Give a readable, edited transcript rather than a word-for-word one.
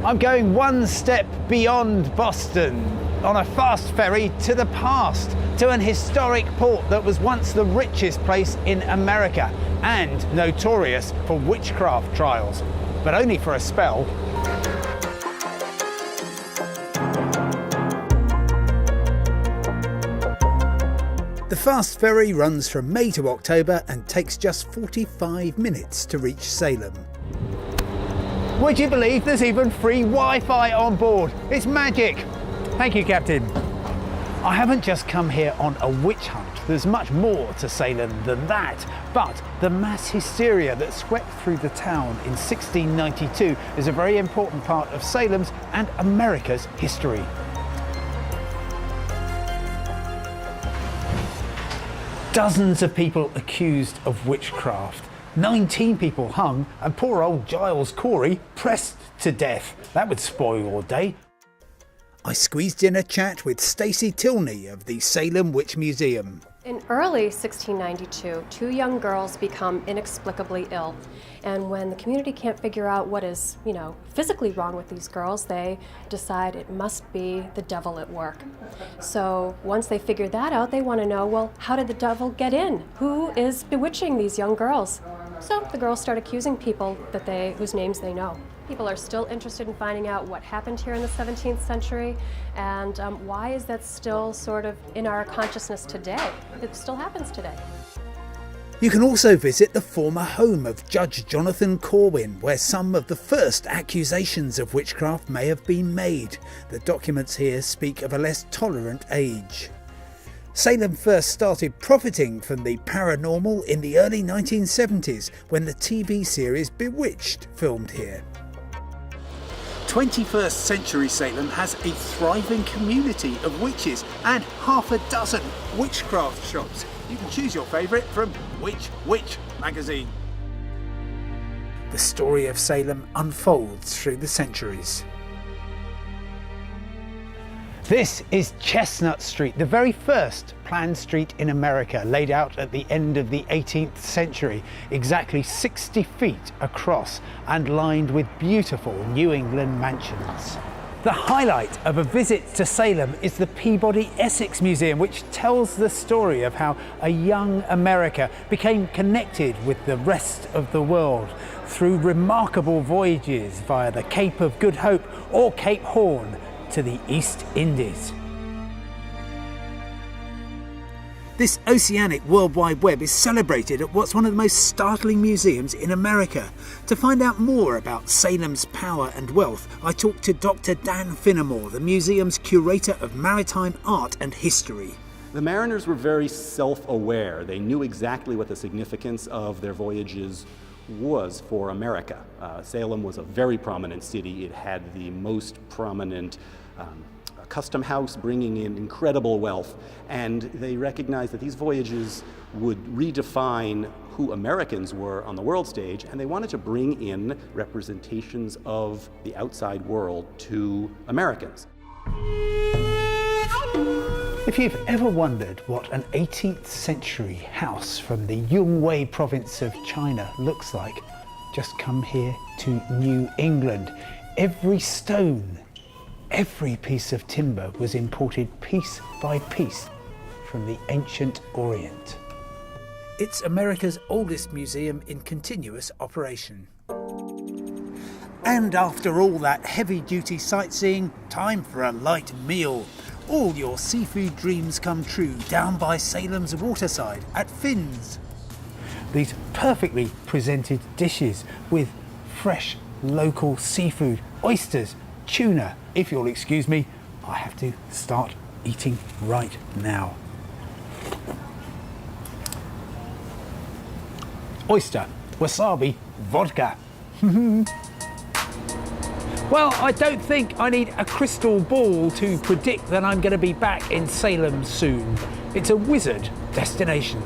I'm going one step beyond Boston on a fast ferry to the past, to an historic port that was once the richest place in America and notorious for witchcraft trials, but only for a spell. The fast ferry runs from May to October and takes just 45 minutes to reach Salem. Would you believe there's even free Wi-Fi on board? It's magic! Thank you, Captain. I haven't just come here on a witch hunt. There's much more to Salem than that. But the mass hysteria that swept through the town in 1692 is a very important part of Salem's and America's history. Dozens of people accused of witchcraft. 19 people hung, and poor old Giles Corey pressed to death. That would spoil your day. I squeezed in a chat with Stacey Tilney of the Salem Witch Museum. In early 1692, two young girls become inexplicably ill. And when the community can't figure out what is, physically wrong with these girls, they decide it must be the devil at work. So once they figure that out, they want to know, well, how did the devil get in? Who is bewitching these young girls? So the girls start accusing people whose names they know. People are still interested in finding out what happened here in the 17th century and why is that still sort of in our consciousness today. It still happens today. You can also visit the former home of Judge Jonathan Corwin, where some of the first accusations of witchcraft may have been made. The documents here speak of a less tolerant age. Salem first started profiting from the paranormal in the early 1970s when the TV series Bewitched filmed here. 21st century Salem has a thriving community of witches and half a dozen witchcraft shops. You can choose your favourite from Witch magazine. The story of Salem unfolds through the centuries. This is Chestnut Street, the very first planned street in America, laid out at the end of the 18th century, exactly 60 feet across and lined with beautiful New England mansions. The highlight of a visit to Salem is the Peabody Essex Museum, which tells the story of how a young America became connected with the rest of the world through remarkable voyages via the Cape of Good Hope or Cape Horn to the East Indies. This oceanic World Wide Web is celebrated at what's one of the most startling museums in America. To find out more about Salem's power and wealth, I talked to Dr. Dan Finnemore, the museum's curator of maritime art and history. The mariners were very self-aware. They knew exactly what the significance of their voyages was for America. Salem was a very prominent city. It had the most prominent custom house, bringing in incredible wealth, and they recognized that these voyages would redefine who Americans were on the world stage, and they wanted to bring in representations of the outside world to Americans. If you've ever wondered what an 18th century house from the Yunwei province of China looks like, just come here to New England. Every stone, every piece of timber was imported piece by piece from the ancient Orient. It's America's oldest museum in continuous operation. And after all that heavy-duty sightseeing, time for a light meal. All your seafood dreams come true down by Salem's waterside at Finn's. These perfectly presented dishes with fresh local seafood, oysters, tuna. If you'll excuse me, I have to start eating right now. Oyster, wasabi, vodka. Well, I don't think I need a crystal ball to predict that I'm going to be back in Salem soon. It's a wizard destination.